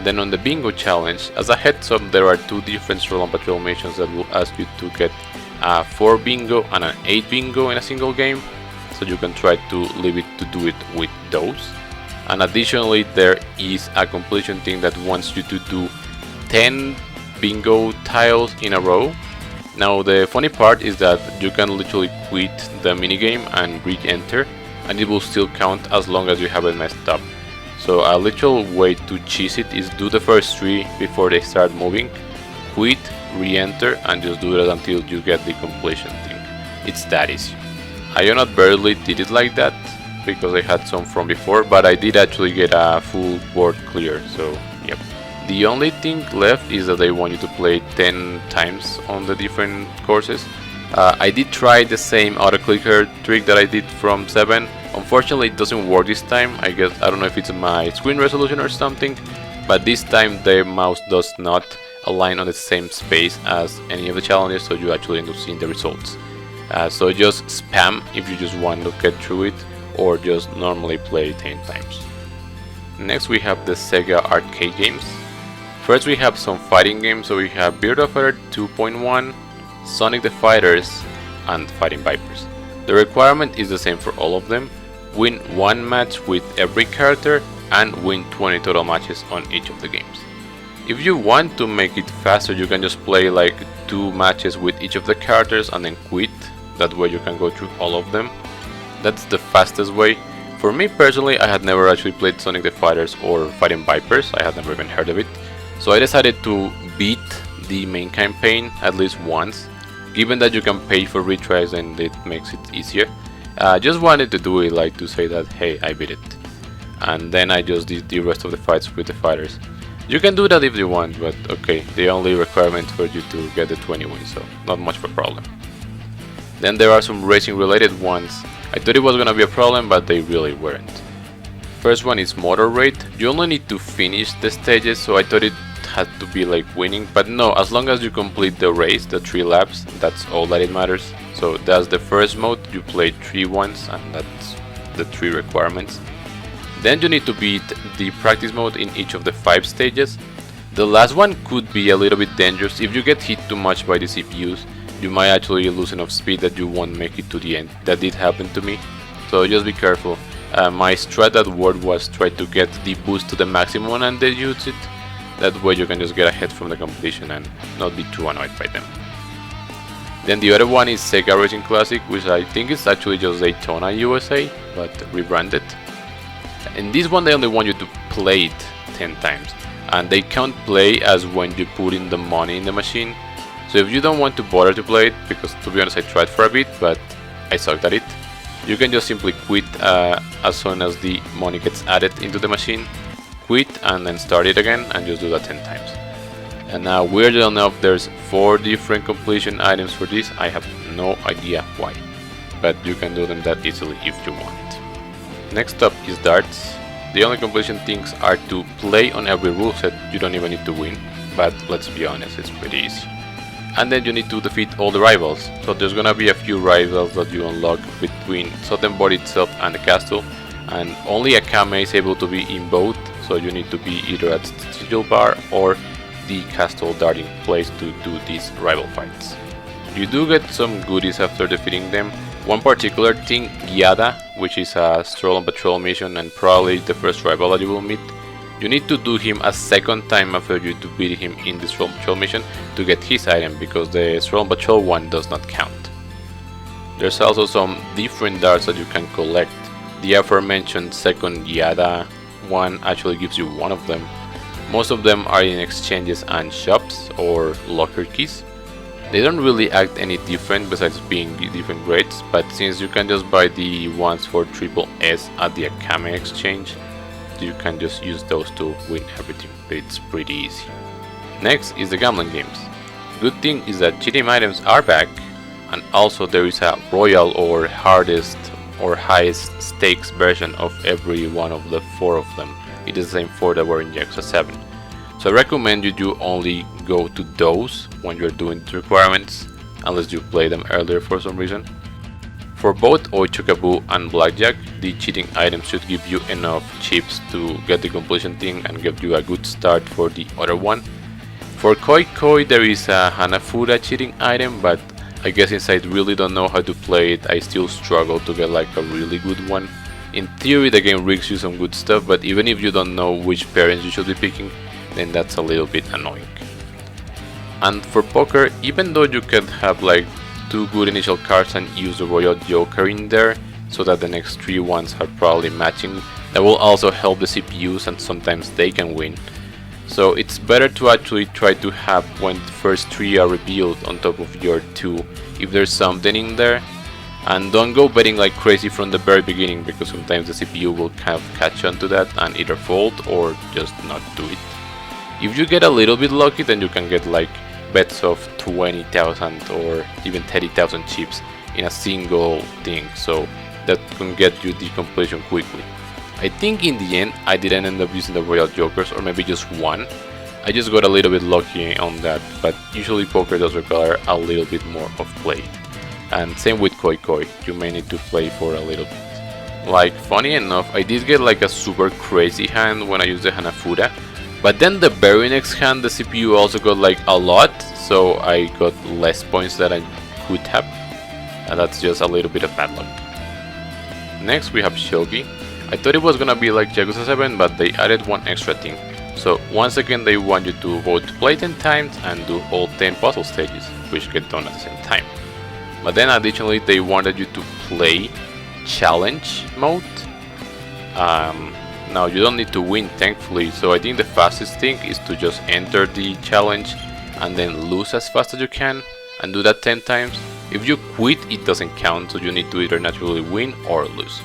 Then on the bingo challenge, as a heads up, there are 2 different stroll and patrol missions that will ask you to get a 4 bingo and an 8 bingo in a single game, so you can try to leave it to do it with those. And additionally, there is a completion thing that wants you to do 10 bingo tiles in a row. Now the funny part is that you can literally quit the minigame and re-enter, and it will still count as long as you haven't messed up. So a literal way to cheese it is do the first 3 before they start moving, quit, re-enter, and just do it until you get the completion thing. It's that easy. I not barely did it like that because I had some from before, but I did actually get a full board clear, so yep. The only thing left is that they want you to play 10 times on the different courses. I did try the same auto-clicker trick that I did from 7. Unfortunately, it doesn't work this time. I don't know if it's my screen resolution or something, but this time the mouse does not align on the same space as any of the challenges, so you actually end up seeing the results. So just spam if you just want to get through it, or just normally play 10 times. Next we have the Sega arcade games. First we have some fighting games, so we have Virtua Fighter 2.1, Sonic the Fighters, and Fighting Vipers. The requirement is the same for all of them: win 1 match with every character and win 20 total matches on each of the games. If you want to make it faster, you can just play like 2 matches with each of the characters and then quit. That way you can go through all of them. That's the fastest way. For me personally, I had never actually played Sonic the Fighters or Fighting Vipers. I had never even heard of it. So I decided to beat the main campaign at least once. Given that you can pay for retries and it makes it easier, I just wanted to do it, like to say that hey, I beat it. And then I just did the rest of the fights with the fighters. You can do that if you want, but okay, the only requirement for you to get the 20 wins, so not much of a problem. Then there are some racing related ones. I thought it was gonna be a problem, but they really weren't. First one is Motor Raid. You only need to finish the stages, so I thought it had to be like winning, but no, as long as you complete the race, the 3 laps, that's all that it matters. So that's the first mode, you play 3 once, and that's the 3 requirements. Then you need to beat the practice mode in each of the 5 stages. The last one could be a little bit dangerous. If you get hit too much by the CPUs, you might actually lose enough speed that you won't make it to the end. That did happen to me, so just be careful. My strat that worked was try to get the boost to the maximum and then use it. That way you can just get ahead from the competition and not be too annoyed by them. Then the other one is Sega Racing Classic, which I think is actually just Daytona USA, but rebranded. In this one they only want you to play it 10 times, and they count play as when you put in the money in the machine. So if you don't want to bother to play it, because to be honest I tried for a bit but I sucked at it, you can just simply quit as soon as the money gets added into the machine. Quit and then start it again and just do that 10 times. And now, weirdly enough, there's 4 different completion items for this. I have no idea why, but you can do them that easily if you want. Next up is darts. The only completion things are to play on every rule set. You don't even need to win, but let's be honest, it's pretty easy. And then you need to defeat all the rivals. So there's gonna be a few rivals that you unlock between Sotenborg itself and the castle, and only Akame is able to be in both. So you need to be either at the Sigil Bar or the castle darting place to do these rival fights. You do get some goodies after defeating them. One particular thing, Gyada, which is a stroll and patrol mission and probably the first rival that you will meet. You need to do him a second time after you to beat him in the stroll and patrol mission to get his item, because the stroll and patrol one does not count. There's also some different darts that you can collect. The aforementioned second Gyada one actually gives you one of them. Most of them are in exchanges and shops or locker keys. They don't really act any different besides being different grades, but since you can just buy the ones for triple S at the Akame exchange, you can just use those to win everything. It's pretty easy. Next is the gambling games. Good thing is that cheating items are back, and also there is a royal or hardest or highest stakes version of every one of the 4 of them. It is the same 4 that were in Yakuza 7. So I recommend you do only go to those when you're doing the requirements, unless you play them earlier for some reason. For both Oichukaboo and Blackjack, the cheating items should give you enough chips to get the completion thing and give you a good start for the other one. For Koi Koi there is a Hanafuda cheating item, but I guess since I really don't know how to play it, I still struggle to get like a really good one. In theory the game rigs you some good stuff, but even if you don't know which pairings you should be picking, then that's a little bit annoying. And for poker, even though you can have like 2 good initial cards and use the Royal Joker in there, so that the next 3 ones are probably matching, that will also help the CPUs and sometimes they can win. So it's better to actually try to have when the first 3 are revealed on top of your 2, if there's something in there. And don't go betting like crazy from the very beginning, because sometimes the CPU will kind of catch on to that and either fold or just not do it. If you get a little bit lucky, then you can get like bets of 20,000 or even 30,000 chips in a single thing, so that can get you the completion quickly. I think in the end I didn't end up using the Royal Jokers, or maybe just one. I just got a little bit lucky on that, but usually poker does require a little bit more of play. And same with Koi Koi, you may need to play for a little bit. Like, funny enough, I did get like a super crazy hand when I used the Hanafuda, but then the very next hand the CPU also got like a lot, so I got less points than I could have, and that's just a little bit of bad luck. Next we have Shogi. I thought it was gonna be like Yakuza 7, but they added one extra thing. So once again they want you to both play 10 times and do all 10 puzzle stages, which get done at the same time. But then additionally they wanted you to play challenge mode. Now you don't need to win, thankfully, so I think the fastest thing is to just enter the challenge and then lose as fast as you can and do that 10 times. If you quit, it doesn't count, so you need to either naturally win or lose.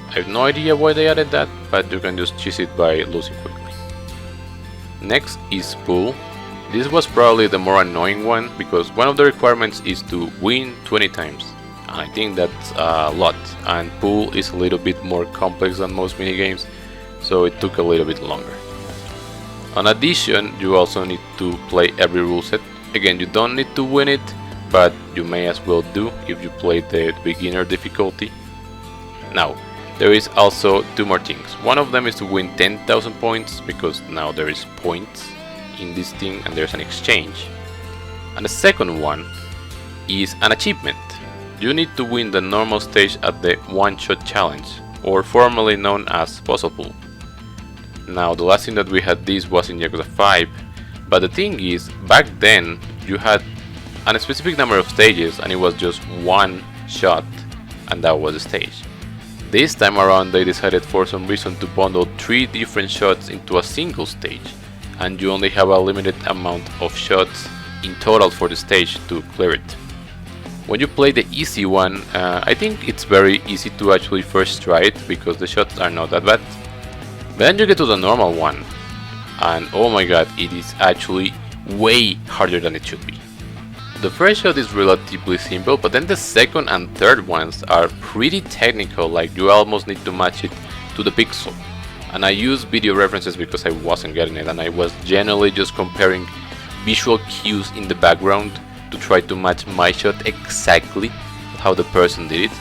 I have no idea why they added that, but you can just cheese it by losing quickly. Next is Pool. This was probably the more annoying one, because one of the requirements is to win 20 times. I think that's a lot, and Pool is a little bit more complex than most minigames, so it took a little bit longer. In addition, you also need to play every rule set. Again, you don't need to win it, but you may as well do if you play the beginner difficulty. Now, there is also two more things. One of them is to win 10,000 points, because now there is points in this thing and there's an exchange. And the second one is an achievement. You need to win the normal stage at the one-shot challenge, or formerly known as Puzzle Pool. Now, the last thing that we had this was in Yakuza 5, but the thing is, back then you had a specific number of stages and it was just one shot, and that was the stage. This time around they decided for some reason to bundle 3 different shots into a single stage, and you only have a limited amount of shots in total for the stage to clear it. When you play the easy one, I think it's very easy to actually first try it because the shots are not that bad. Then you get to the normal one, and oh my god, it is actually way harder than it should be. The first shot is relatively simple, but then the second and third ones are pretty technical, like you almost need to match it to the pixel. And I use video references because I wasn't getting it, and I was generally just comparing visual cues in the background to try to match my shot exactly how the person did it,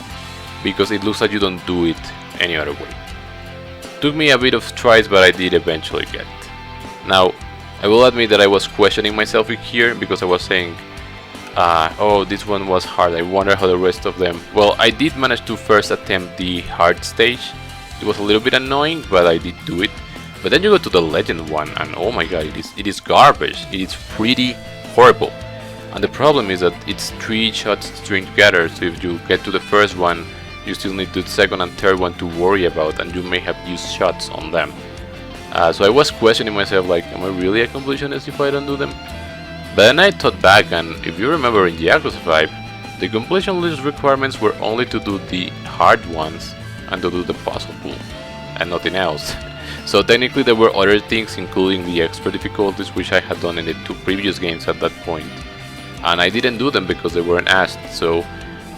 because it looks like you don't do it any other way. Took me a bit of tries, but I did eventually get it. Now, I will admit that I was questioning myself here because I was saying, oh, this one was hard, I wonder how the rest of them... Well, I did manage to first attempt the hard stage. It was a little bit annoying, but I did do it. But then you go to the legend one, and oh my god, it is garbage. It is pretty horrible. And the problem is that it's 3 shots string together, so if you get to the first one, you still need the second and third one to worry about, and you may have used shots on them. So I was questioning myself, like, am I really a completionist if I don't do them? But then I thought back, and if you remember in Yakuza 5, the completion list requirements were only to do the hard ones and to do the puzzle pool, and nothing else. So technically there were other things, including the expert difficulties, which I had done in the 2 previous games at that point, and I didn't do them because they weren't asked, so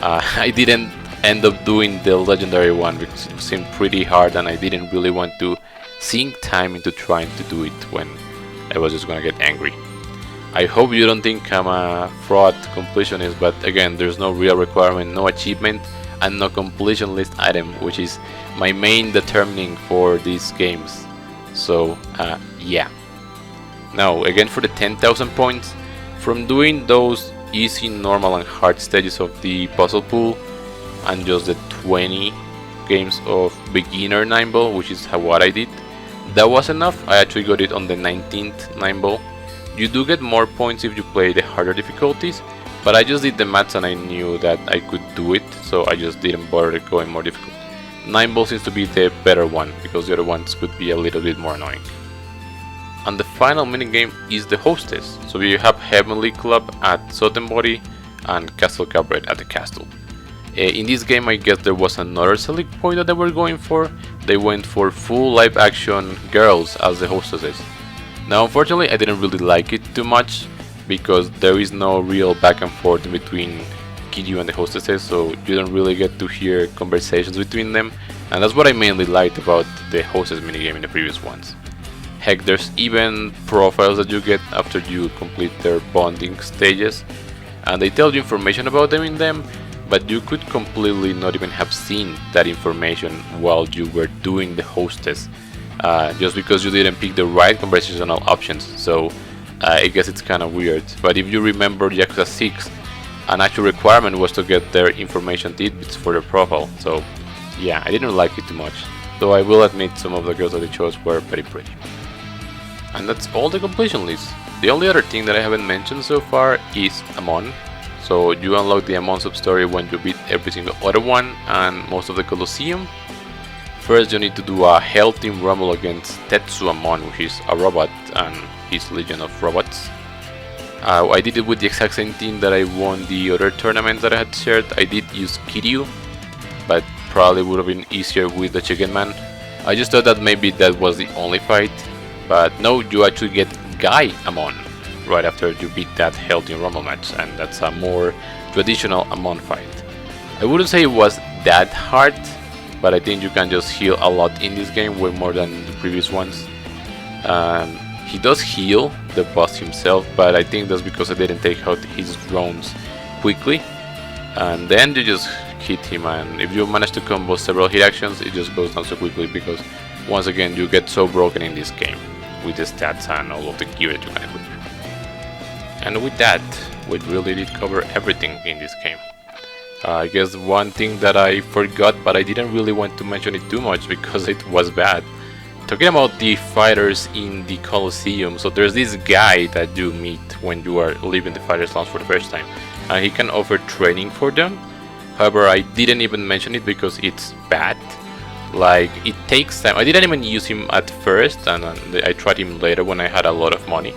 I didn't end up doing the legendary one because it seemed pretty hard and I didn't really want to sink time into trying to do it when I was just gonna get angry. I hope you don't think I'm a fraud completionist, but again, there's no real requirement, no achievement, and no completion list item, which is my main determining for these games. So yeah. Now again, for the 10,000 points, from doing those easy, normal and hard stages of the puzzle pool and just the 20 games of beginner 9-ball, which is what I did, that was enough. I actually got it on the 19th 9-ball. You do get more points if you play the harder difficulties, but I just did the maths and I knew that I could do it, so I just didn't bother going more difficult. 9-ball seems to be the better one, because the other ones could be a little bit more annoying. And the final minigame is the Hostess. So you have Heavenly Club at Sotenbori and Castle Cabaret at the castle. In this game, I guess there was another select point that they were going for. They went for full live action girls as the hostesses. Now, unfortunately, I didn't really like it too much because there is no real back and forth in between Kiryu and the hostesses, so you don't really get to hear conversations between them, and that's what I mainly liked about the hostess minigame in the previous ones. Heck, there's even profiles that you get after you complete their bonding stages, and they tell you information about them in them, but you could completely not even have seen that information while you were doing the hostess, just because you didn't pick the right conversational options. So I guess it's kind of weird. But if you remember Yakuza 6, an actual requirement was to get their information tidbits for their profile. So yeah, I didn't like it too much, though I will admit some of the girls that they chose were very pretty. And that's all the completion list. The only other thing that I haven't mentioned so far is Amon. So you unlock the Amon sub-story when you beat every single other one and most of the Coliseum. First you need to do a Hell Team Rumble against Tetsu Amon, which is a robot and his legion of robots. I did it with the exact same team that I won the other tournaments that I had shared. I did use Kiryu, but probably would have been easier with the Chicken Man. I just thought that maybe that was the only fight, but no, you actually get Guy Amon right after you beat that Hell Team Rumble match, and that's a more traditional Amon fight. I wouldn't say it was that hard, but I think you can just heal a lot in this game, way more than the previous ones. He does heal the boss himself, but I think that's because I didn't take out his drones quickly, and then you just hit him, and if you manage to combo several hit actions, it just goes down so quickly because once again you get so broken in this game with the stats and all of the gear that you can equip. And with that, we really did cover everything in this game. I guess one thing that I forgot, but I didn't really want to mention it too much because it was bad. Talking about the fighters in the Coliseum, so there's this guy that you meet when you are leaving the fighters lounge for the first time, and he can offer training for them. However, I didn't even mention it because it's bad. Like, it takes time. I didn't even use him at first, and I tried him later when I had a lot of money.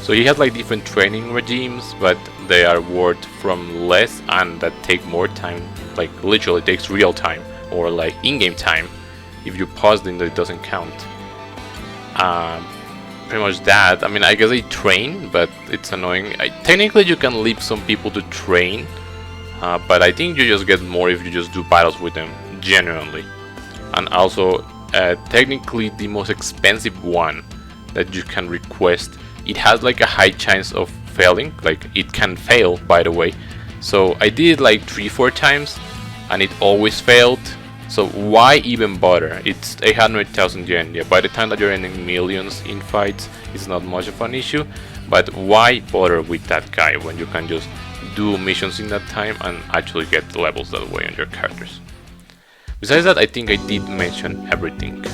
So he has like different training regimes, but they are worth from less and that take more time. Like literally takes real time or like in-game time. If you pause, then it doesn't count. Pretty much that. I mean, I guess they train, but it's annoying. Technically, you can leave some people to train, but I think you just get more if you just do battles with them genuinely. And also, technically, the most expensive one that you can request, it has like a high chance of failing. Like it can fail, by the way. So I did it like 3-4 times, and it always failed. So why even bother? It's 800,000 yen. Yeah, by the time that you're earning millions in fights, it's not much of an issue. But why bother with that guy when you can just do missions in that time and actually get levels that way on your characters? Besides that, I think I did mention everything.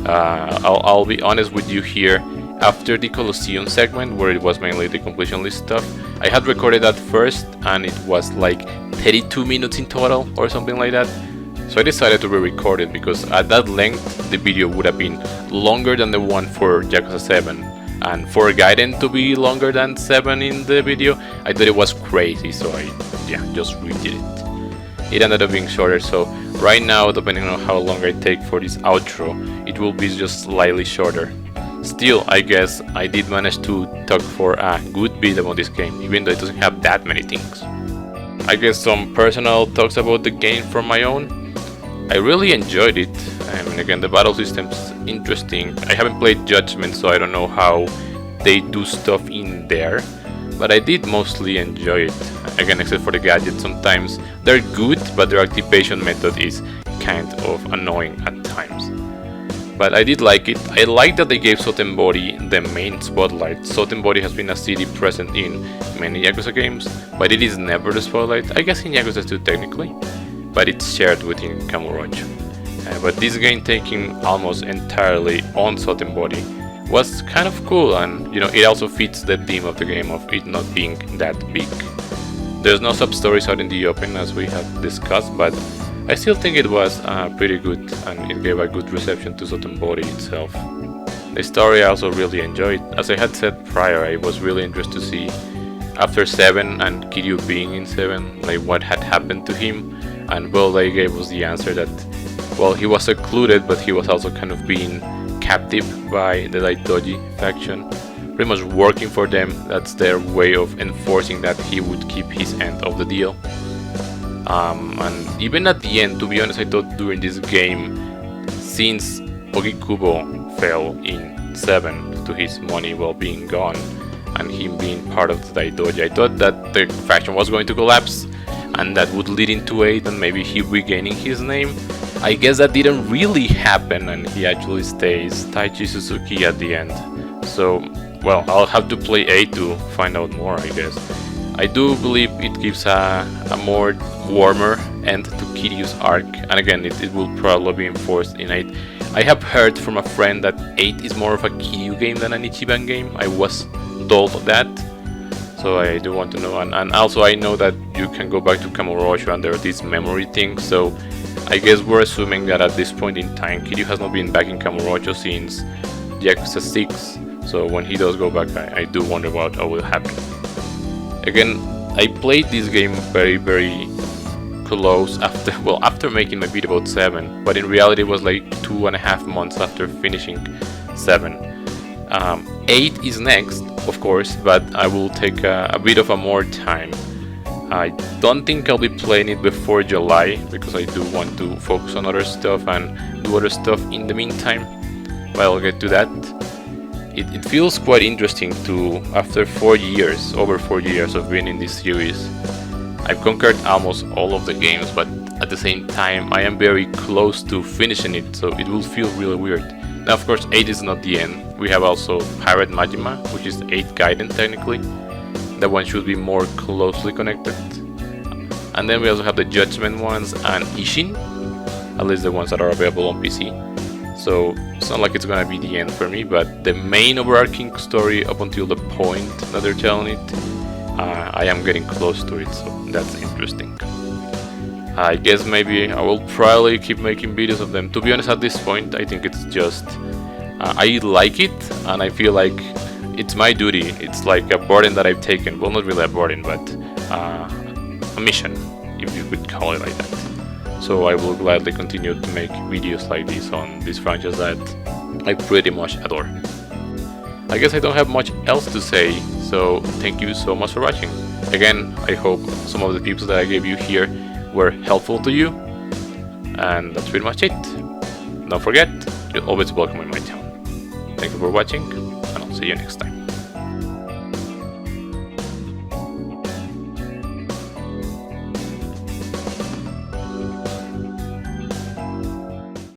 I'll be honest with you here. After the Coliseum segment, where it was mainly the completion list stuff, I had recorded that first, and it was like 32 minutes in total or something like that. So I decided to re-record it because at that length the video would have been longer than the one for Yakuza 7, and for Gaiden to be longer than 7 in the video, I thought it was crazy, so I just redid it. It ended up being shorter, so right now, depending on how long I take for this outro, it will be just slightly shorter. Still, I guess I did manage to talk for a good bit about this game, even though it doesn't have that many things. I guess some personal talks about the game from my own. I really enjoyed it. I mean, again, the battle system's interesting. I haven't played Judgment, so I don't know how they do stuff in there, but I did mostly enjoy it. Again, except for the gadgets, sometimes they're good, but their activation method is kind of annoying at times. But I did like it. I like that they gave Sotenbori the main spotlight. Sotenbori has been a city present in many Yakuza games, but it is never the spotlight. I guess in Yakuza 2 technically, but it's shared within Kamurocho. But this game taking almost entirely on Sotenbori was kind of cool, and you know, it also fits the theme of the game of it not being that big. There's no sub-stories out in the open as we have discussed, but I still think it was pretty good, and it gave a good reception to Sotenbori itself. The story I also really enjoyed. As I had said prior, I was really interested to see after 7 and Kiryu being in 7, like what had happened to him, and well, they gave us the answer that, well, he was secluded, but he was also kind of being captive by the Daidoji faction, pretty much working for them. That's their way of enforcing that he would keep his end of the deal. And even at the end, to be honest, I thought during this game, since Ogikubo fell in 7 to his money well being gone and him being part of the Daidoji, I thought that the faction was going to collapse and that would lead into 8 and maybe he regaining his name. I guess that didn't really happen and he actually stays Taichi Suzuki at the end. So, well, I'll have to play 8 to find out more, I guess. I do believe it gives a more warmer end to Kiryu's arc, and again, it will probably be enforced in 8. I have heard from a friend that 8 is more of a Kiryu game than an Ichiban game. I was told that, so I do want to know. And also I know that you can go back to Kamurocho and there are these memory things, so I guess we're assuming that at this point in time, Kiryu has not been back in Kamurocho since Yakuza 6, so when he does go back, I do wonder what will happen. Again, I played this game very close after making my video about 7, but in reality it was like 2.5 months after finishing 7. 8 is next, of course, but I will take a bit of a more time. I don't think I'll be playing it before July, because I do want to focus on other stuff and do other stuff in the meantime, but I'll get to that. It feels quite interesting to, after over 4 years of being in this series, I've conquered almost all of the games, but at the same time I am very close to finishing it, so it will feel really weird. Now of course 8 is not the end. We have also Pirate Majima, which is 8 Gaiden technically. That one should be more closely connected. And then we also have the Judgment ones and Ishin, at least the ones that are available on PC. So it's not like it's gonna be the end for me, but the main overarching story up until the point that they're telling it, I am getting close to it, so that's interesting. I guess maybe I will probably keep making videos of them. To be honest, at this point, I think it's just I like it and I feel like it's my duty. It's like a burden that I've taken. Well, not really a burden, but a mission, if you could call it like that. So I will gladly continue to make videos like this on this franchise that I pretty much adore. I guess I don't have much else to say, so thank you so much for watching. Again, I hope some of the tips that I gave you here were helpful to you, and that's pretty much it. Don't forget, you're always welcome in my town. Thank you for watching, and I'll see you next time.